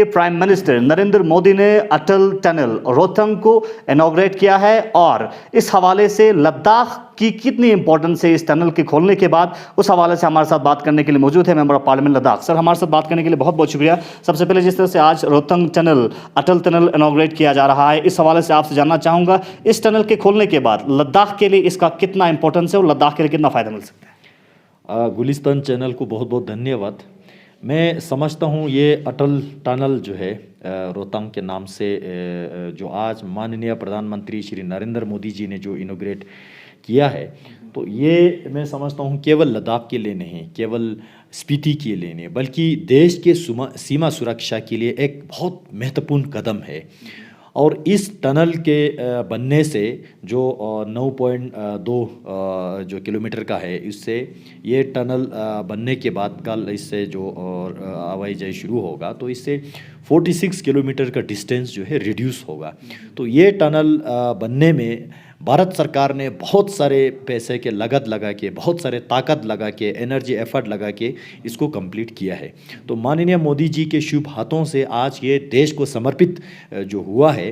Prime minister Narendra Modi ने अटल tunnel Rohtang को inaugurate किया है और इस हवाले से लद्दाख की कितनी इंपॉर्टेंस है इस टनल के खोलने के बाद, उस हवाले से हमारे साथ बात करने के लिए मौजूद है member of parliament Ladakh. Sir, हमारे साथ बात करने के लिए बहुत बहुत शुक्रिया। सबसे पहले जिस तरह से आज रोहतांग टनल अटल टनल इनॉग्रेट किया जा रहा है, इस हवाले से आपसे जानना चाहूँगा इस टनल के खोलने के बाद लद्दाख के लिए इसका कितना इंपॉर्टेंस है और लद्दाख के लिए कितना फ़ायदा मिल सकता है। गुलिस्तान चैनल को बहुत बहुत धन्यवाद। मैं समझता हूँ ये अटल टनल जो है रोहतांग के नाम से जो आज माननीय प्रधानमंत्री श्री नरेंद्र मोदी जी ने जो इनोग्रेट किया है, तो ये मैं समझता हूँ केवल लद्दाख के लिए नहीं, केवल स्पीति के लिए नहीं, बल्कि देश के सीमा सुरक्षा के लिए एक बहुत महत्वपूर्ण कदम है। और इस टनल के बनने से जो 9.2 जो किलोमीटर का है, इससे ये टनल बनने के बाद कल इससे जो आवाजाही जाही शुरू होगा, तो इससे 46 किलोमीटर का डिस्टेंस जो है रिड्यूस होगा। तो ये टनल बनने में भारत सरकार ने बहुत सारे पैसे के लागत लगा के, बहुत सारे ताकत लगा के, एनर्जी एफर्ट लगा के इसको कंप्लीट किया है। तो माननीय मोदी जी के शुभ हाथों से आज ये देश को समर्पित जो हुआ है,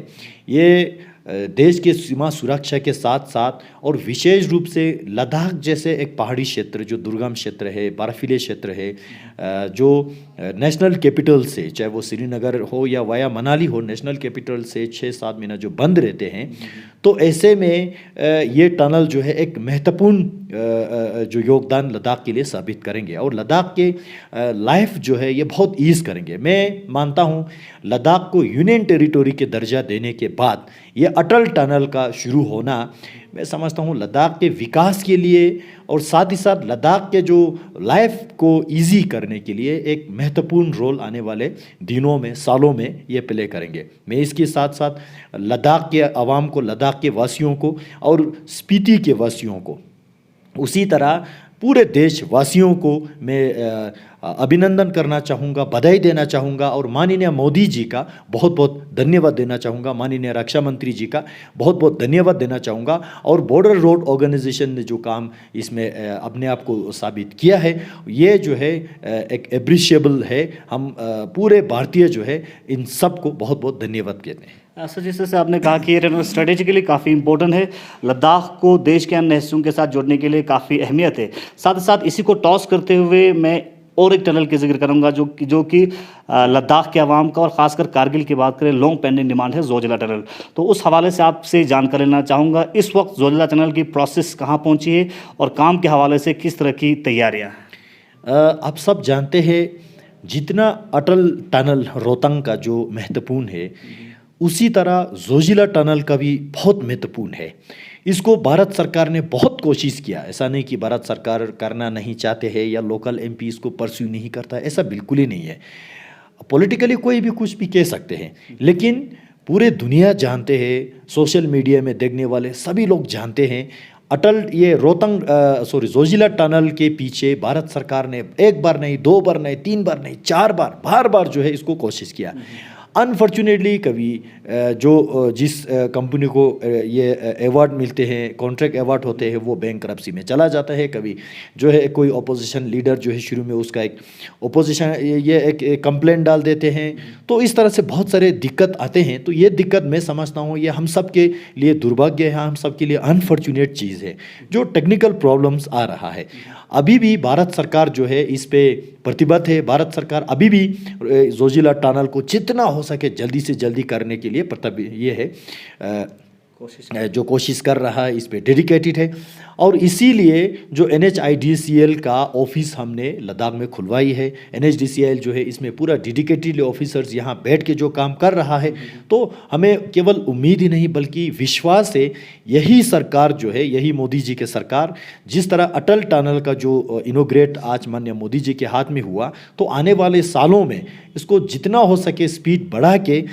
ये देश के सीमा सुरक्षा के साथ साथ और विशेष रूप से लद्दाख जैसे एक पहाड़ी क्षेत्र जो दुर्गम क्षेत्र है, बर्फीले क्षेत्र है, जो नेशनल कैपिटल से, चाहे वो श्रीनगर हो या वाया मनाली हो, नेशनल कैपिटल से 6-7 महीना जो बंद रहते हैं, तो ऐसे में ये टनल जो है एक महत्वपूर्ण जो योगदान लद्दाख के लिए साबित करेंगे और लद्दाख के लाइफ जो है ये बहुत ईज़ करेंगे। मैं मानता हूँ लद्दाख को यूनियन टेरिटोरी के दर्जा देने के बाद ये अटल टनल का शुरू होना, मैं समझता हूँ लद्दाख के विकास के लिए और साथ ही साथ लद्दाख के जो लाइफ को इजी करने के लिए एक महत्वपूर्ण रोल आने वाले दिनों में, सालों में ये प्ले करेंगे। मैं इसके साथ साथ लद्दाख के आवाम को, लद्दाख के वासियों को और स्पीति के वासियों को, उसी तरह पूरे देशवासियों को मैं अभिनंदन करना चाहूँगा, बधाई देना चाहूँगा और माननीय मोदी जी का बहुत बहुत धन्यवाद देना चाहूँगा, माननीय रक्षा मंत्री जी का बहुत बहुत धन्यवाद देना चाहूँगा। और बॉर्डर रोड ऑर्गेनाइजेशन ने जो काम इसमें अपने आप को साबित किया है, ये जो है एक एप्रिशिएबल है। हम पूरे भारतीय जो है इन सब को बहुत बहुत धन्यवाद कहते हैं। सर, जिस तरह से आपने कहा कि ये टनल स्ट्रेटेजिकली काफ़ी इंपॉर्टेंट है, लद्दाख को देश के अन्य हिस्सों के साथ जोड़ने के लिए काफ़ी अहमियत है। साथ ही साथ इसी को टॉस करते हुए मैं और एक टनल की जिक्र करूंगा जो कि लद्दाख के अवाम का और ख़ासकर कारगिल की बात करें, लॉन्ग पेंडिंग डिमांड है जोजिला टनल। तो उस हवाले से आपसे जानकारी लेना चाहूँगा, इस वक्त जोजिला टनल की प्रोसेस कहाँ पहुँची है और काम के हवाले से किस तरह की तैयारियाँ हैं। आप सब जानते हैं जितना अटल टनल रोहतांग का जो महत्वपूर्ण है, उसी तरह जोजिला टनल का भी बहुत महत्वपूर्ण है। इसको भारत सरकार ने बहुत कोशिश किया, ऐसा नहीं कि भारत सरकार करना नहीं चाहते हैं या लोकल एमपी इसको परस्यू नहीं करता, ऐसा बिल्कुल ही नहीं है। पॉलिटिकली कोई भी कुछ भी कह सकते हैं, लेकिन पूरे दुनिया जानते हैं, सोशल मीडिया में देखने वाले सभी लोग जानते हैं, अटल ये जोजिला टनल के पीछे भारत सरकार ने एक बार नहीं, 2 बार नहीं, 3 बार नहीं, 4 बार, बार बार जो है इसको कोशिश किया। अनफॉर्चुनेटली कभी जिस कंपनी को ये अवार्ड मिलते हैं, कॉन्ट्रैक्ट अवार्ड होते हैं, वो बैंकरप्सी में चला जाता है। कभी जो है कोई अपोजिशन लीडर जो है शुरू में उसका एक अपोजिशन ये एक कंप्लेंट डाल देते हैं, तो इस तरह से बहुत सारे दिक्कत आते हैं। तो ये दिक्कत मैं समझता हूँ ये हम सब के लिए दुर्भाग्य है, हम सब के लिए अनफॉर्चुनेट चीज़ है जो टेक्निकल प्रॉब्लम्स आ रहा है। अभी भी भारत सरकार जो है इस पे प्रतिबद्ध है। भारत सरकार अभी भी जोजिला टनल को जितना हो सके जल्दी से जल्दी करने के लिए ये है जो कोशिश कर रहा है, इस पे डेडिकेटेड है। और इसीलिए जो NHIDCL का ऑफिस हमने लद्दाख में खुलवाई है, NHDCL जो है इसमें पूरा डेडिकेटेड ऑफिसर्स यहाँ बैठ के जो काम कर रहा है, तो हमें केवल उम्मीद ही नहीं बल्कि विश्वास है यही सरकार जो है, यही मोदी जी के सरकार, जिस तरह अटल टनल का जो इनोग्रेट आज माननीय मोदी जी के हाथ में हुआ, तो आने वाले सालों में इसको जितना हो सके स्पीड बढ़ा के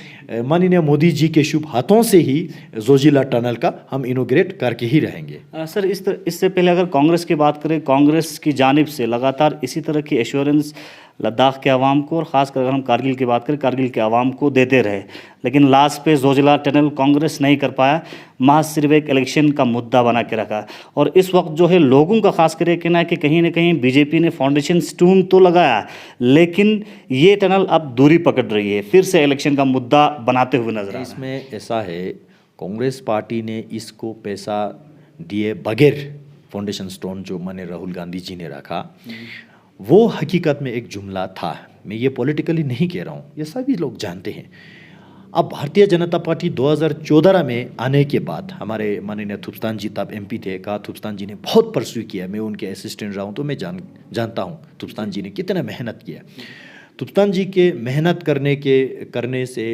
माननीय मोदी जी के शुभ हाथों से ही जोजिला जोजिला टनल का हम इनोग्रेट करके ही रहेंगे। सर इससे पहले अगर कांग्रेस की बात करें, कांग्रेस की जानिब से लगातार इसी तरह की एश्योरेंस लद्दाख के आवाम को और ख़ासकर अगर हम कारगिल की बात करें, कारगिल के आवाम को देते रहे, लेकिन लास्ट पे जोजिला टनल कांग्रेस नहीं कर पाया, महज सिर्फ एक इलेक्शन का मुद्दा बना के रखा। और इस वक्त जो है लोगों का खास कर कहना है कि कहीं ना कहीं बीजेपी ने फाउंडेशन स्टोन तो लगाया, लेकिन ये टनल अब दूरी पकड़ रही है, फिर से इलेक्शन का मुद्दा बनाते हुए नजर आ रहा है। इसमें ऐसा है, कांग्रेस पार्टी ने इसको पैसा दिए बगैर फाउंडेशन स्टोन जो माने राहुल गांधी जी ने रखा, वो हकीकत में एक जुमला था। मैं ये पॉलिटिकली नहीं कह रहा हूँ, ये सभी लोग जानते हैं। अब भारतीय जनता पार्टी 2014 में आने के बाद हमारे माननीय थुप्स्तान जी तब MP थे, कहा थुप्स्तान जी ने बहुत परस्यू किया, मैं उनके असिस्टेंट रहा हूँ तो मैं जानता हूँ थुप्स्तान जी ने कितना मेहनत किया। थुप्स्तान जी के मेहनत करने से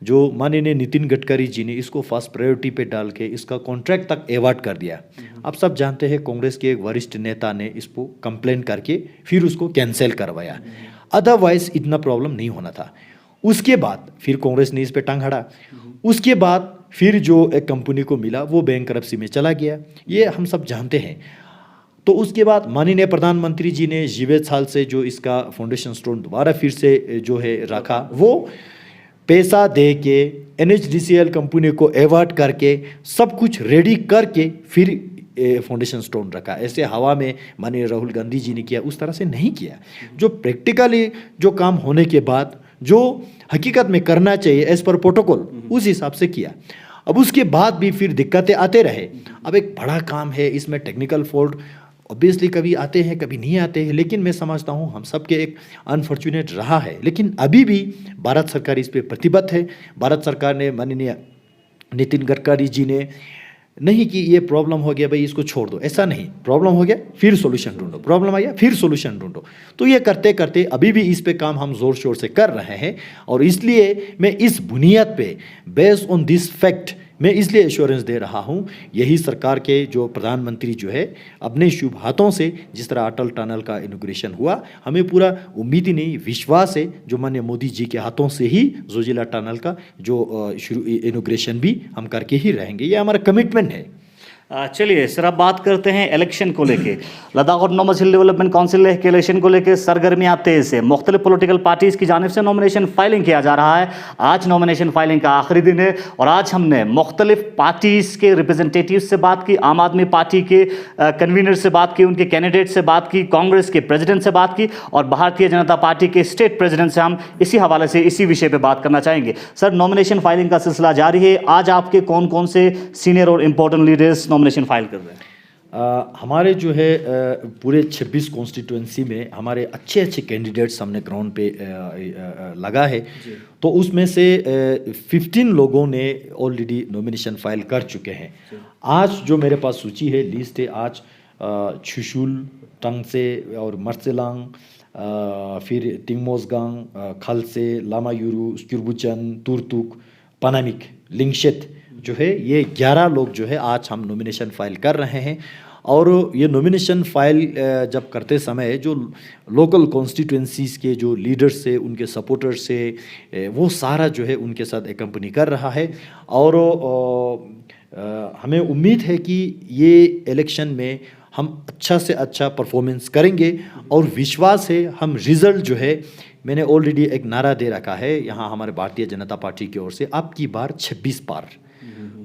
जो माननीय नितिन गडकरी जी ने इसको फर्स्ट प्रायोरिटी पे डाल के इसका कॉन्ट्रैक्ट तक अवार्ड कर दिया। आप सब जानते हैं कांग्रेस के एक वरिष्ठ नेता ने इसको कंप्लेन करके फिर उसको कैंसिल करवाया, अदरवाइज इतना प्रॉब्लम नहीं होना था। उसके बाद फिर कांग्रेस ने इस पे टांग अड़ा, उसके बाद फिर जो एक कंपनी को मिला वो बैंकरप्सी में चला गया, ये हम सब जानते हैं। तो उसके बाद माननीय प्रधानमंत्री जी ने जीवेद साल से जो इसका फाउंडेशन स्टोन दोबारा फिर से जो है रखा, वो पैसा दे के NHDCL कंपनी को अवार्ड करके सब कुछ रेडी करके फिर फाउंडेशन स्टोन रखा। ऐसे हवा में माननीय राहुल गांधी जी ने किया, उस तरह से नहीं किया। जो प्रैक्टिकली जो काम होने के बाद जो हकीकत में करना चाहिए एज पर प्रोटोकॉल, उस हिसाब से किया। अब उसके बाद भी फिर दिक्कतें आते रहे। अब एक बड़ा काम है, इसमें टेक्निकल फॉल्ट ऑब्वियसली कभी आते हैं कभी नहीं आते हैं, लेकिन मैं समझता हूँ हम सबके एक अनफॉर्चुनेट रहा है। लेकिन अभी भी भारत सरकार इस पे प्रतिबद्ध है। भारत सरकार ने माननीय नितिन गडकरी जी ने नहीं कि ये प्रॉब्लम हो गया भाई इसको छोड़ दो, ऐसा नहीं, प्रॉब्लम हो गया फिर सॉल्यूशन ढूंढो, प्रॉब्लम आ गया फिर सॉल्यूशन ढूंढो। तो ये करते करते अभी भी इस पे काम हम जोर शोर से कर रहे हैं। और इसलिए मैं इस बुनियाद पे बेस्ड ऑन दिस फैक्ट मैं इसलिए एश्योरेंस दे रहा हूँ, यही सरकार के जो प्रधानमंत्री जो है अपने शुभ हाथों से जिस तरह अटल टनल का इनॉग्रेशन हुआ, हमें पूरा उम्मीद ही नहीं विश्वास है जो माननीय मोदी जी के हाथों से ही जोजिला टनल का जो इनॉग्रेशन भी हम करके ही रहेंगे, ये हमारा कमिटमेंट है। चलिए सर, अब बात करते हैं इलेक्शन को लेके। लद्दाख ऑटोनॉमस हिल डेवलपमेंट काउंसिल के इलेक्शन को लेकर सरगर्मियां तेज है। मुख्तलिफ पॉलिटिकल पार्टीज की जानिब से नॉमिनेशन फाइलिंग किया जा रहा है। आज नॉमिनेशन फाइलिंग का आखिरी दिन है और आज हमने मुख्तलिफ पार्टीज के रिप्रेजेंटेटिव से बात की, आम आदमी पार्टी के कन्वीनर से बात की, उनके कैंडिडेट से बात की, कांग्रेस के प्रेसिडेंट से बात की और भारतीय जनता पार्टी के स्टेट प्रेसिडेंट से हम इसी हवाले से इसी विषय पर बात करना चाहेंगे। सर, नॉमिनेशन फाइलिंग का सिलसिला जारी है। आज आपके कौन कौन से सीनियर और इंपॉर्टेंट लीडर्स नॉमिनेशन फाइल कर रहे हैं? हमारे जो है पूरे 26 कॉन्स्टिट्यूंसी में हमारे अच्छे अच्छे कैंडिडेट्स हमने ग्राउंड पे लगा है। तो उसमें से 15 लोगों ने ऑलरेडी नॉमिनेशन फाइल कर चुके हैं। आज जो मेरे पास सूची है, लिस्ट है, आज चुशुल, टंगसे और मर्सेलांग, फिर टिंगमोसगांग, खलसे, लामायुरु, स्क्यूरबुचन, तुर्तुक, पनामिक, लिंगशेत जो है, ये 11 लोग जो है आज हम नॉमिनेशन फाइल कर रहे हैं। और ये नॉमिनेशन फाइल जब करते समय जो लोकल कॉन्स्टिट्यूंसीज के जो लीडर्स से, उनके सपोर्टर्स से, वो सारा जो है उनके साथ एकम्पनी कर रहा है। और हमें उम्मीद है कि ये इलेक्शन में हम अच्छा से अच्छा परफॉर्मेंस करेंगे और विश्वास है हम रिज़ल्ट जो है, मैंने ऑलरेडी एक नारा दे रखा है यहाँ हमारे भारतीय जनता पार्टी की ओर से, अब की बार 26 पार।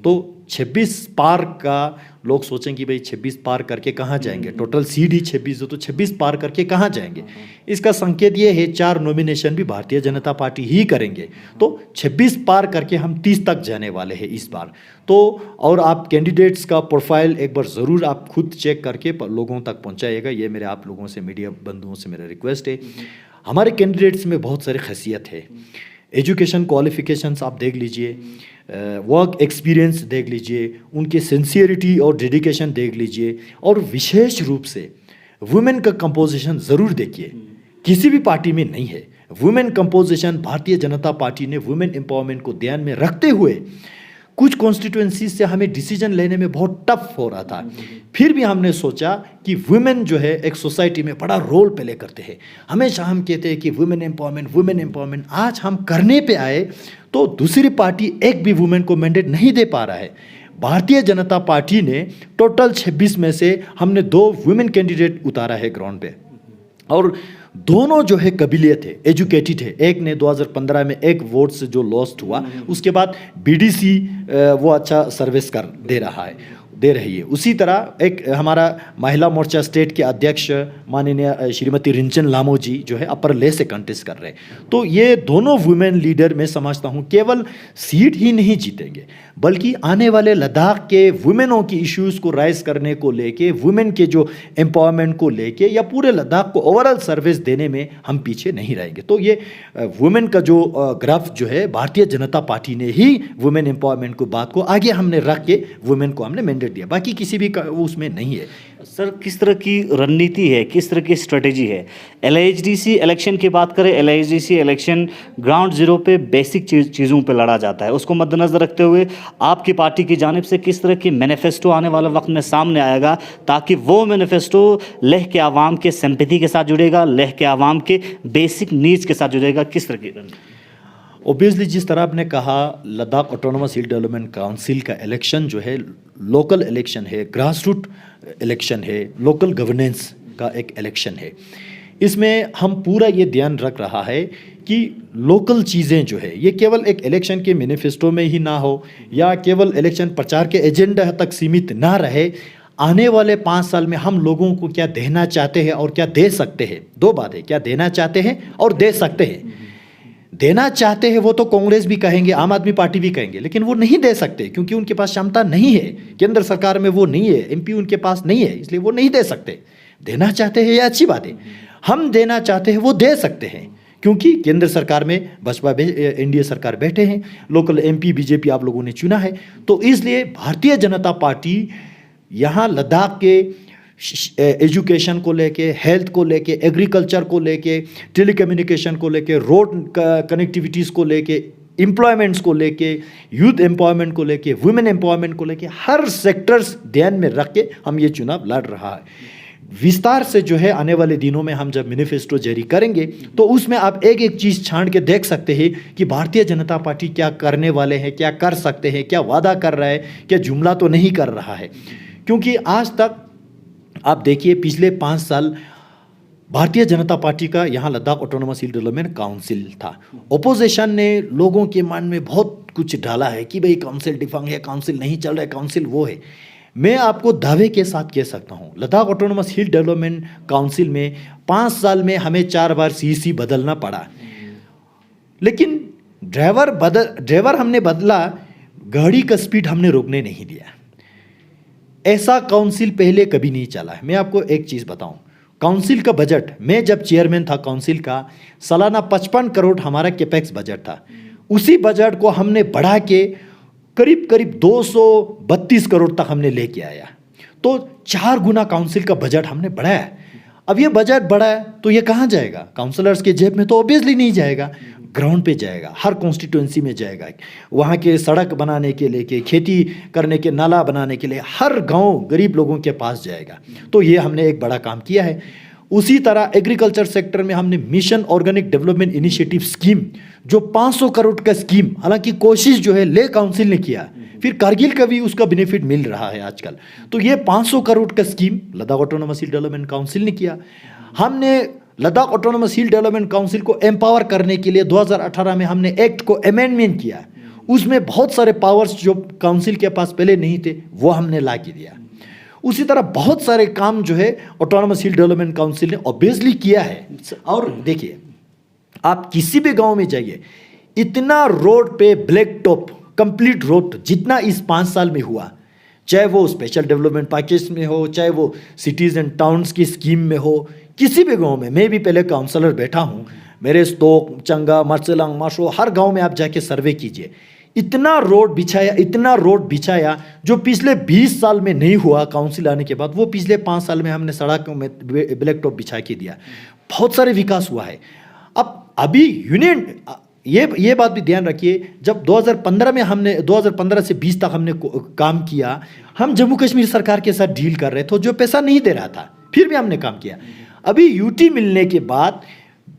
तो 26 पार का लोग सोचें कि भाई 26 पार करके कहाँ जाएंगे, टोटल सीट ही 26 हो तो 26 पार करके कहाँ जाएंगे। इसका संकेत ये है 4 नॉमिनेशन भी भारतीय जनता पार्टी ही करेंगे। तो 26 पार करके हम 30 तक जाने वाले हैं इस बार। तो और आप कैंडिडेट्स का प्रोफाइल एक बार ज़रूर आप खुद चेक करके लोगों तक पहुँचाइएगा, ये मेरे आप लोगों से, मीडिया बंधुओं से मेरा रिक्वेस्ट है। हमारे कैंडिडेट्स में बहुत सारी खैसियत है। एजुकेशन क्वालिफिकेशंस आप देख लीजिए, वर्क एक्सपीरियंस देख लीजिए, उनके सिंसियरिटी और डेडिकेशन देख लीजिए, और विशेष रूप से वुमेन का कंपोजिशन ज़रूर देखिए। किसी भी पार्टी में नहीं है women composition. Bharatiya Janata party ने वुमेन एम्पावरमेंट को ध्यान में रखते हुए कुछ कॉन्स्टिट्यूंसी से हमें डिसीजन लेने में बहुत टफ हो रहा था, फिर भी हमने सोचा कि वुमेन जो है एक सोसाइटी में बड़ा रोल प्ले करते हैं। हमेशा हम कहते हैं कि वुमेन एम्पावरमेंट, वुमेन एम्पावरमेंट। आज हम करने पे आए तो दूसरी पार्टी एक भी वुमेन को मैंडेट नहीं दे पा रहा है। भारतीय जनता पार्टी ने टोटल 26 में से हमने 2 वुमेन कैंडिडेट उतारा है ग्राउंड पे, और दोनों जो है कबीले थे, एजुकेटेड है। एक ने 2015 में एक वोट से जो लॉस्ट हुआ, उसके बाद बीडीसी वो अच्छा सर्विस दे रही है। उसी तरह एक हमारा महिला मोर्चा स्टेट के अध्यक्ष माननीय श्रीमती रिंचन लामो जी जो है अपर ले से कंटेस्ट कर रहे हैं। तो ये दोनों वुमेन लीडर मैं समझता हूँ केवल सीट ही नहीं जीतेंगे, बल्कि आने वाले लद्दाख के वुमेनों की इश्यूज़ को राइज करने को लेके, वुमेन के जो एम्पावरमेंट को लेके, या पूरे लद्दाख को ओवरऑल सर्विस देने में हम पीछे नहीं रहेंगे। तो ये वुमेन का जो ग्राफ जो है, भारतीय जनता पार्टी ने ही वुमेन एम्पावरमेंट को बात को आगे हमने रख के वुमेन को हमने मैंडेट दिया, बाकी किसी भी वो उसमें नहीं है। सर, किस तरह की रणनीति है, किस तरह की स्ट्रेटेजी है? LIHDC इलेक्शन की बात करें, LIHDC इलेक्शन ग्राउंड जीरो पे बेसिक चीज़ों पे लड़ा जाता है। उसको मद्देनज़र रखते हुए आपकी पार्टी की जानिब से किस तरह की मैनिफेस्टो आने वाले वक्त में सामने आएगा, ताकि वो मैनिफेस्टो लेह के आवाम के सिंपैथी के साथ जुड़ेगा, लेह के आवाम के बेसिक नीड्स के साथ जुड़ेगा? किस तरह की रणनीति? ओबियसली जिस तरह आपने कहा, लद्दाख ऑटोनोमस हिल डेवलपमेंट काउंसिल का इलेक्शन जो है लोकल इलेक्शन है, ग्रास रूट इलेक्शन है, लोकल गवर्नेंस का एक इलेक्शन है। इसमें हम पूरा ये ध्यान रख रहा है कि लोकल चीज़ें जो है ये केवल एक इलेक्शन के मैनिफेस्टो में ही ना हो, या केवल इलेक्शन प्रचार के एजेंडा तक सीमित ना रहे। आने वाले 5 साल में हम लोगों को क्या देना चाहते हैं और क्या दे सकते हैं, 2 बात है, क्या देना चाहते हैं और दे सकते हैं। देना चाहते हैं वो तो कांग्रेस भी कहेंगे, आम आदमी पार्टी भी कहेंगे, लेकिन वो नहीं दे सकते क्योंकि उनके पास क्षमता नहीं है, केंद्र सरकार में वो नहीं है, MP उनके पास नहीं है, इसलिए वो नहीं दे सकते। देना चाहते हैं ये अच्छी बात है, हम देना चाहते हैं वो दे सकते हैं, क्योंकि केंद्र सरकार में बसपा NDA सरकार बैठे हैं, लोकल MP BJP आप लोगों ने चुना है। तो इसलिए भारतीय जनता पार्टी यहाँ लद्दाख के एजुकेशन को लेके, हेल्थ को लेके, एग्रीकल्चर को लेके, टेलीकम्युनिकेशन को लेके, रोड कनेक्टिविटीज़ को लेके, एम्प्लॉयमेंट्स को लेके, यूथ एम्पावरमेंट को लेके, वुमेन एम्पावरमेंट को लेके, हर सेक्टर्स ध्यान में रख के हम ये चुनाव लड़ रहा है। विस्तार से जो है आने वाले दिनों में हम जब मैनिफेस्टो जारी करेंगे तो उसमें आप एक एक चीज़ छांट के देख सकते हैं कि भारतीय जनता पार्टी क्या करने वाले हैं, क्या कर सकते हैं, क्या वादा कर रहा है, क्या जुमला तो नहीं कर रहा है। क्योंकि आज तक आप देखिए पिछले 5 साल भारतीय जनता पार्टी का यहाँ लद्दाख ऑटोनोमस हिल डेवलपमेंट काउंसिल था। ओपोजिशन ने लोगों के मन में बहुत कुछ डाला है कि भाई काउंसिल डिफंग है, काउंसिल नहीं चल रहा है, काउंसिल वो है। मैं आपको दावे के साथ कह सकता हूँ लद्दाख ऑटोनोमस हिल डेवलपमेंट काउंसिल में 5 साल में हमें 4 बार CEC बदलना पड़ा, लेकिन ड्राइवर हमने बदला, गाड़ी का स्पीड हमने रोकने नहीं दिया। ऐसा काउंसिल पहले कभी नहीं चला है। मैं आपको एक चीज़ बताऊं, काउंसिल का बजट, मैं जब चेयरमैन था काउंसिल का, सालाना 55 करोड़ हमारा कैपेक्स बजट था। उसी बजट को हमने बढ़ा के करीब करीब 232 करोड़ तक हमने लेके आया। तो 4 गुना काउंसिल का बजट हमने बढ़ाया। अब ये बजट बढ़ा है तो ये कहाँ जाएगा? काउंसलर्स के जेब में तो ऑब्वियसली नहीं जाएगा, ग्राउंड पे जाएगा, हर कॉन्स्टिट्यूंसी में जाएगा। वहाँ के सड़क बनाने के लिए, खेती करने के, नाला बनाने के लिए, हर गांव गरीब लोगों के पास जाएगा। तो ये हमने एक बड़ा काम किया है। उसी तरह एग्रीकल्चर सेक्टर में हमने mission organic development initiative scheme, जो 500 करोड़ का स्कीम, हालांकि कोशिश जो है ले काउंसिल ने किया, फिर कारगिल का भी उसका बेनिफिट मिल रहा है आजकल। तो ये 500 करोड़ का स्कीम लद्दाख ऑटोनोमस हिल डेवलपमेंट काउंसिल ने किया। हमने लद्दाख ऑटोनोमस हिल डेवलपमेंट काउंसिल को एम्पावर करने के लिए 2018 में हमने एक्ट को अमेंडमेंट किया। उसमें बहुत सारे पावर्स जो काउंसिल के पास पहले नहीं थे वो हमने ला के दिया। उसी तरह बहुत सारे काम जो है ऑटोनोमस हिल डेवलपमेंट काउंसिल ने ऑब्वियसली किया है। और देखिए, आप किसी भी गांव में जाइए, इतना रोड पे ब्लैक टॉप कंप्लीट रोड जितना इस 5 साल में हुआ, चाहे वो स्पेशल डेवलपमेंट पैकेज में हो, चाहे वो सिटीज़ एंड टाउन्स की स्कीम में हो, किसी भी गांव में, मैं भी पहले काउंसलर बैठा हूँ, मेरे स्तोक, चंगा, मर्चेलांग, माशो, हर गांव में आप जाके सर्वे कीजिए। इतना रोड बिछाया जो पिछले 20 साल में नहीं हुआ काउंसिल आने के बाद, वो पिछले 5 साल में हमने सड़कों में ब्लैक टॉप बिछा के दिया। बहुत सारे विकास हुआ है। अब अभी यूनियन, ये बात भी ध्यान रखिए, जब 2015 में हमने 2015 से 20 तक हमने काम किया, हम जम्मू कश्मीर सरकार के साथ डील कर रहे थे जो पैसा नहीं दे रहा था, फिर भी हमने काम किया। अभी यूटी मिलने के बाद,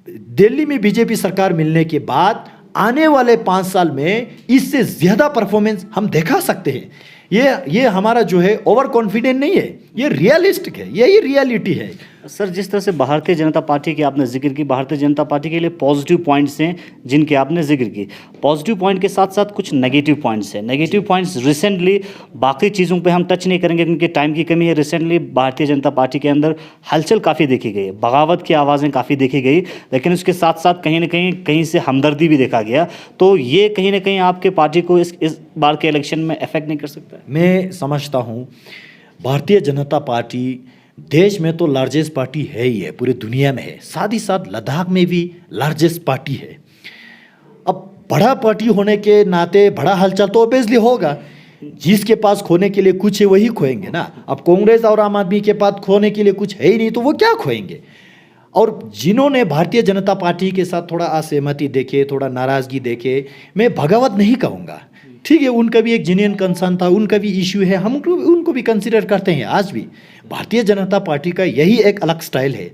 दिल्ली में बीजेपी सरकार मिलने के बाद, आने वाले 5 साल में इससे ज़्यादा परफॉर्मेंस हम दिखा सकते हैं। ये हमारा जो है ओवर कॉन्फिडेंट नहीं है, ये रियलिस्टिक है, यही रियलिटी है। सर, जिस तरह से भारतीय जनता पार्टी की आपने जिक्र की, भारतीय जनता पार्टी के लिए पॉजिटिव पॉइंट्स हैं जिनके आपने जिक्र की, पॉजिटिव पॉइंट के साथ साथ कुछ नेगेटिव पॉइंट्स हैं। नेगेटिव पॉइंट्स रिसेंटली, बाकी चीज़ों पे हम टच नहीं करेंगे क्योंकि टाइम की कमी है। रिसेंटली भारतीय जनता पार्टी के अंदर हलचल काफ़ी देखी गई, बगावत की आवाज़ें काफ़ी देखी गई, लेकिन उसके साथ साथ कहीं ना कहीं से हमदर्दी भी देखा गया। तो ये कहीं ना कहीं आपके पार्टी को इस बार के इलेक्शन में अफेक्ट नहीं कर सकता है? मैं समझता हूँ भारतीय जनता पार्टी देश में तो लार्जेस्ट पार्टी है ही है, पूरी दुनिया में है, साथ ही साथ लद्दाख में भी लार्जेस्ट पार्टी है। अब बड़ा पार्टी होने के नाते बड़ा हलचल तो ऑब्वियसली होगा, जिसके पास खोने के लिए कुछ है वही खोएंगे ना। अब कांग्रेस और आम आदमी के पास खोने के लिए कुछ है ही नहीं तो वो क्या खोएंगे। और जिन्होंने भारतीय जनता पार्टी के साथ थोड़ा असहमति देखे, थोड़ा नाराज़गी देखे, मैं भगावत नहीं कहूँगा, ठीक है, उनका भी एक जेन्युइन कंसर्न था, उनका भी इश्यू है, हम उनको भी कंसिडर करते हैं। आज भी भारतीय जनता पार्टी का यही एक अलग स्टाइल है,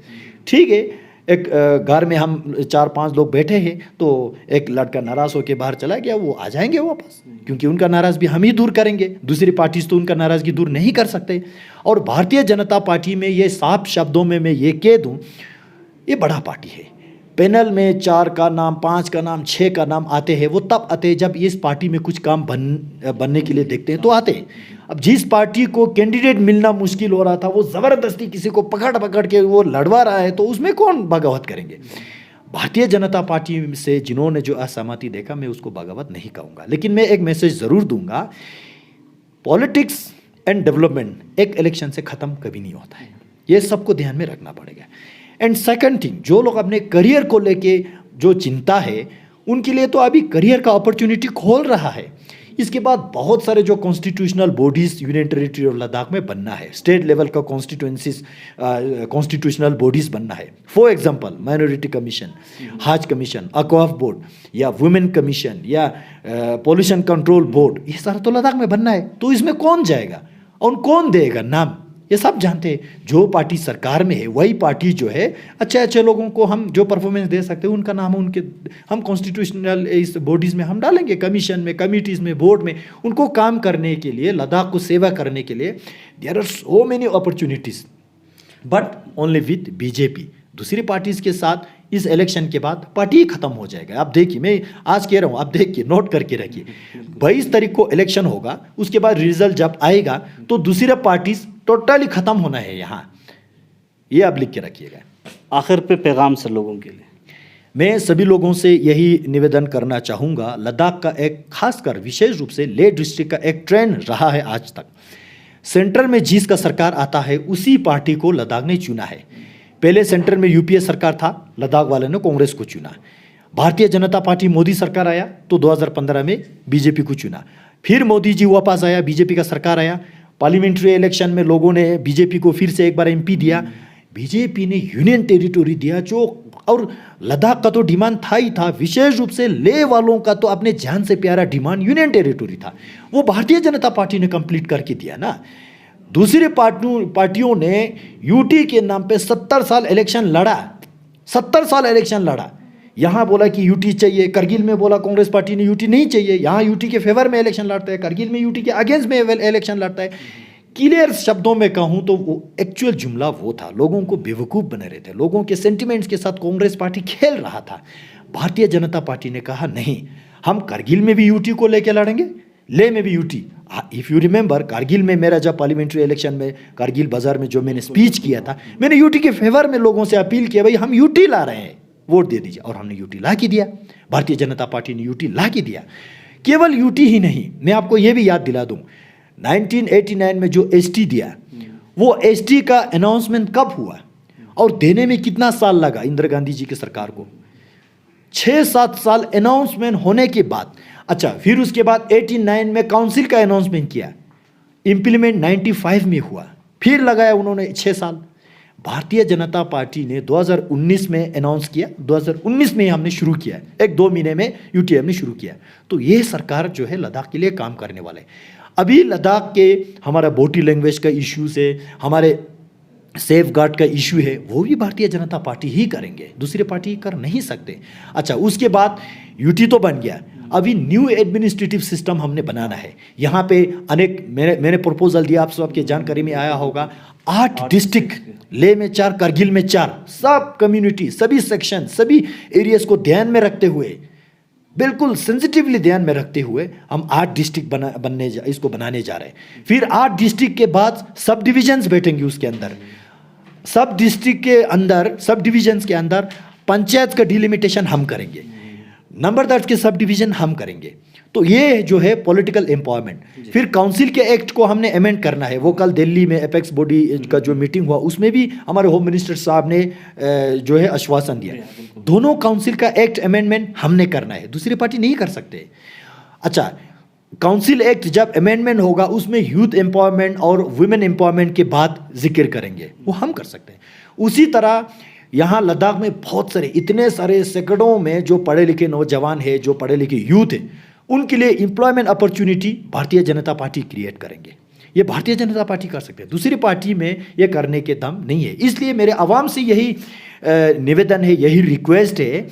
ठीक है। एक घर में हम 4-5 लोग बैठे हैं तो एक लड़का नाराज़ होकर बाहर चला गया, वो आ जाएंगे वापस, क्योंकि उनका नाराज़ भी हम ही दूर करेंगे, दूसरी पार्टी तो उनका नाराज़गी दूर नहीं कर सकते। और भारतीय जनता पार्टी में ये साफ शब्दों में मैं ये कह दूँ, ये बड़ा पार्टी है। पैनल में 4 का नाम, 5 का नाम, 6 का नाम आते हैं, वो तब आते हैं जब इस पार्टी में कुछ काम बनने के लिए देखते हैं तो आते हैं। अब जिस पार्टी को कैंडिडेट मिलना मुश्किल हो रहा था, वो ज़बरदस्ती किसी को पकड़ के वो लड़वा रहा है, तो उसमें कौन बगावत करेंगे। भारतीय जनता पार्टी से जिन्होंने जो असहमति देखा, मैं उसको बगावत नहीं कहूँगा, लेकिन मैं एक मैसेज ज़रूर दूंगा, पॉलिटिक्स एंड डेवलपमेंट एक इलेक्शन से ख़त्म कभी नहीं होता है, ये सबको ध्यान में रखना पड़ेगा। एंड सेकंड थिंग, जो लोग अपने करियर को लेके जो चिंता है, उनके लिए तो अभी करियर का अपॉर्चुनिटी खोल रहा है। इसके बाद बहुत सारे जो constitutional bodies union territory of Ladakh में बनना है, स्टेट लेवल का कॉन्स्टिट्यूशनल बॉडीज़ बनना है। फॉर एग्जांपल माइनॉरिटी कमीशन, हज कमीशन, अक्वाफ बोर्ड या वुमेन कमीशन या पॉल्यूशन कंट्रोल बोर्ड, ये सारा तो लद्दाख में बनना है। तो इसमें कौन जाएगा और कौन देगा नाम, ये सब जानते हैं। जो पार्टी सरकार में है वही पार्टी जो है अच्छे लोगों को हम जो परफॉर्मेंस दे सकते हैं उनका नाम हम कॉन्स्टिट्यूशनल इस बॉडीज़ में हम डालेंगे, कमीशन में, कमिटीज़ में, बोर्ड में, उनको काम करने के लिए, लद्दाख को सेवा करने के लिए। There are so many opportunities, but only with BJP. दूसरी पार्टीज़ के साथ इस इलेक्शन के बाद पार्टी ही खत्म हो जाएगा। आप देखिए, मैं आज कह रहा हूँ, आप देखिए, नोट करके रखिए, 22 तारीख को इलेक्शन होगा, उसके बाद रिजल्ट जब आएगा तो दूसरी पार्टीज टोटली खत्म होना है यहाँ, ये आप लिख के रखिएगा। आखिर पे पैगाम सर लोगों के लिए, मैं सभी लोगों से यही निवेदन करना चाहूँगा, लद्दाख का एक खासकर विशेष रूप से लेह डिस्ट्रिक्ट का एक ट्रेंड रहा है आज तक, सेंटर में जिसका सरकार आता है उसी पार्टी को लद्दाख ने चुना है। पहले सेंटर में यूपीए सरकार था, लद्दाख वाले ने कांग्रेस को चुना। भारतीय जनता पार्टी मोदी सरकार आया तो 2015 में बीजेपी को चुना। फिर मोदी जी वापस आया, बीजेपी का सरकार आया। पार्लियामेंट्री इलेक्शन में लोगों ने बीजेपी को फिर से एक बार एमपी दिया। बीजेपी ने यूनियन टेरिटोरी दिया जो, और लद्दाख का तो डिमांड था ही था, विशेष रूप से लेह वालों का तो अपने जान से प्यारा डिमांड यूनियन टेरिटोरी था, वो भारतीय जनता पार्टी ने कंप्लीट करके दिया ना। दूसरी पार्टियों ने यूटी के नाम पे 70 साल इलेक्शन लड़ा, 70 साल इलेक्शन लड़ा। यहाँ बोला कि यूटी चाहिए, करगिल में बोला कांग्रेस पार्टी ने यूटी नहीं चाहिए, यहाँ यूटी के फेवर में इलेक्शन लड़ता है, करगिल में यूटी के अगेंस्ट में इलेक्शन लड़ता है। क्लियर शब्दों में कहूँ तो वो एक्चुअल जुमला वो था, लोगों को बेवकूफ़ बने रहे थे, लोगों के सेंटिमेंट्स के साथ कांग्रेस पार्टी खेल रहा था। भारतीय जनता पार्टी ने कहा नहीं, हम करगिल में भी यूटी को लेकर लड़ेंगे, लेह में भी UT. If you remember, Kargil में मेरा जब पार्लियामेंट्री इलेक्शन में कारगिल बाजार में जो मैंने स्पीच किया था, मैंने यूटी के फेवर में लोगों से अपील किया, भाई हम यूटी ला रहे हैं, वोट दे दीजिए, और हमने यूटी ला के दिया। भारतीय जनता पार्टी ने यूटी ला के दिया। केवल यूटी ही नहीं, मैं आपको यह भी याद दिला दूं, 1989 में जो एसटी दिया, वो एसटी का अनाउंसमेंट कब हुआ और देने में कितना साल लगा इंदिरा गांधी जी की सरकार को? 6-7 साल अनाउंसमेंट होने के बाद। अच्छा, फिर उसके बाद 89 में काउंसिल का अनाउंसमेंट किया, इम्प्लीमेंट 95 में हुआ, फिर लगाया उन्होंने 6 साल। भारतीय जनता पार्टी ने 2019 में अनाउंस किया, 2019 में हमने शुरू किया, 1-2 महीने में यूटीएम ने शुरू किया। तो ये सरकार जो है लद्दाख के लिए काम करने वाले। अभी लद्दाख के हमारा बोटी लैंग्वेज का इशू से, हमारे सेफ गार्ड का इशू है, वो भी भारतीय जनता पार्टी ही करेंगे, दूसरी पार्टी कर नहीं सकते। अच्छा, उसके बाद यूटी तो बन गया, अभी न्यू एडमिनिस्ट्रेटिव सिस्टम हमने बनाना है। यहाँ पे अनेक मैंने प्रपोजल दिया, आप सबके जानकारी में आया होगा, 8 डिस्ट्रिक्ट, लेह में 4, करगिल में 4, सब कम्युनिटी, सभी सेक्शन, सभी एरियाज को ध्यान में रखते हुए, बिल्कुल सेंसिटिवली ध्यान में रखते हुए हम 8 डिस्ट्रिक्ट इसको बनाने जा रहे हैं। फिर 8 डिस्ट्रिक्ट के बाद सब डिविजन्स बैठेंगे उसके अंदर। सब डिस्ट्रिक्ट के अंदर, सब डिविजन्स के अंदर पंचायत का डिलिमिटेशन हम करेंगे, नंबरदार के सब डिवीजन हम करेंगे। तो ये जो है पॉलिटिकल एम्पावरमेंट। फिर काउंसिल के एक्ट को हमने अमेंड करना है। वो कल दिल्ली में एपेक्स बॉडी का जो मीटिंग हुआ उसमें भी हमारे होम मिनिस्टर साहब ने जो है आश्वासन दिया। दोनों काउंसिल का एक्ट अमेंडमेंट हमने करना है, दूसरी पार्टी नहीं कर सकते। अच्छा, काउंसिल एक्ट जब अमेंडमेंट होगा उसमें यूथ एम्पावरमेंट और वुमेन एम्पावरमेंट के बाद जिक्र करेंगे, वो हम कर सकते हैं। उसी तरह यहाँ लद्दाख में बहुत सारे, इतने सारे सैकड़ों में जो पढ़े लिखे नौजवान है, जो पढ़े लिखे यूथ है, उनके लिए employment opportunity Bharatiya Janata party create करेंगे। ये भारतीय जनता पार्टी कर सकते हैं, दूसरी पार्टी में ये करने के दम नहीं है। इसलिए मेरे आवाम से यही निवेदन है, यही रिक्वेस्ट है,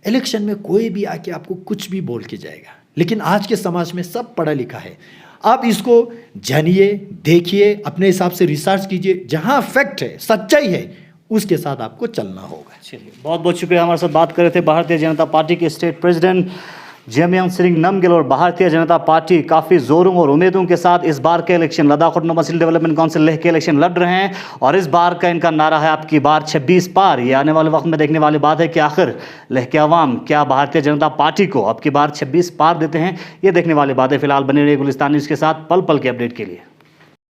इलेक्शन में कोई भी आके आपको कुछ भी बोल के जाएगा, लेकिन आज के समाज में सब पढ़ा लिखा है। आप इसको जानिए, देखिए, अपने हिसाब से रिसर्च कीजिए, जहाँ फैक्ट है, सच्चाई है, उसके साथ आपको चलना होगा। चलिए, बहुत बहुत शुक्रिया। हमारे साथ बात कर रहे थे भारतीय जनता पार्टी के स्टेट प्रेसिडेंट जियामियांग सिरिंग नामग्याल। और भारतीय जनता पार्टी काफ़ी जोरों और उम्मीदों के साथ इस बार के election Ladakh autonomous development council Leh के इलेक्शन लड़ रहे हैं। और इस बार का इनका नारा है आपकी बार 26 पार। ये आने वाले वक्त में देखने वाली बात है कि आखिर लेह के अवाम क्या भारतीय जनता पार्टी को आपकी बार 26 पार देते हैं, ये देखने वाली बात है। फिलहाल बने रहिए गुलिस्तान न्यूज़ के साथ पल पल के अपडेट के लिए।